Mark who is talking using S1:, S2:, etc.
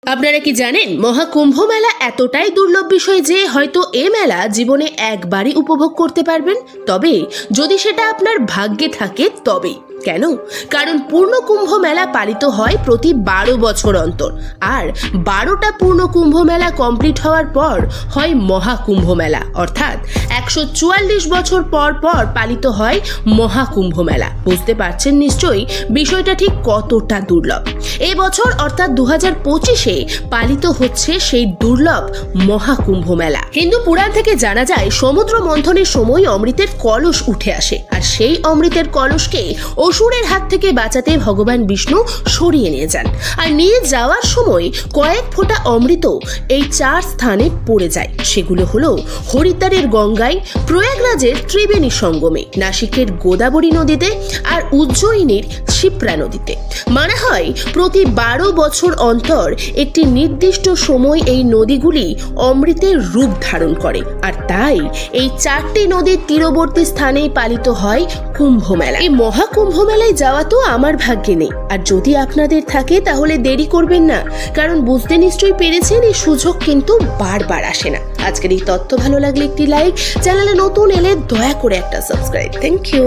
S1: আপনারা কি জানেন মহাকুম্ভ মেলা এতটাই দুর্লভ বিষয় যে হয়তো এ মেলা জীবনে একবারই উপভোগ করতে পারবেন, তবে যদি সেটা আপনার ভাগ্যে থাকে তবে। কেন? কারণ পূর্ণ কুম্ভ মেলা পালিত হয় প্রতি 12 বছর অন্তর, আর 12টা পূর্ণ কুম্ভ মেলা কমপ্লিট হওয়ার পর হয় মহাকুম্ভ মেলা, অর্থাৎ 144 বছর পর পর পালিত হয় মহাকুম্ভ মেলা। বুঝতে পারছেন নিশ্চয়ই বিষয়টা ঠিক কতটা দুর্লভ। এই বছর অর্থাৎ 2025-এ পালিত হচ্ছে সেই দুর্লভ মহাকুম্ভ মেলা। হিন্দু পুরাণ থেকে জানা যায় সমুদ্র মন্থনের সময় অমৃতের কলস উঠে আসে, আর সেই অমৃতের কলসকে অসুরের হাত থেকে বাঁচাতে ভগবান বিষ্ণু সরিয়ে নিয়ে যান, আর নিয়ে যাওয়ার সময় কয়েক ফোঁটা অমৃত এই 4 স্থানে পড়ে যায়। সেগুলো হলো হরিদ্বারের গঙ্গায়, প্রয়াগরাজের ত্রিবেণী সঙ্গমে, নাসিকের গোদাবরী নদীতে, আর উজ্জয়িনীর শিপ্রা নদীতে। মানা হয় প্রতি 12 বছর অন্তর একটি নির্দিষ্ট সময় এই নদীগুলি অমৃতের রূপ ধারণ করে, আর তাই এই 4টি নদীর তীরবর্তী স্থানে পালিত হয় কুম্ভ মেলা। এই মহাকুম্ভ মেলায় যাওয়া তো আমার ভাগ্যে নেই, আর যদি আপনাদের থাকে তাহলে দেরি করবেন না, কারণ বুঝতে নিশ্চয়ই পেরেছেন এই সুযোগ কিন্তু বারবার আসে না। আজকের এই তথ্য ভালো লাগলে একটি লাইক, চ্যানেলে নতুন এলে দয়া করে একটা সাবস্ক্রাইব। Thank you.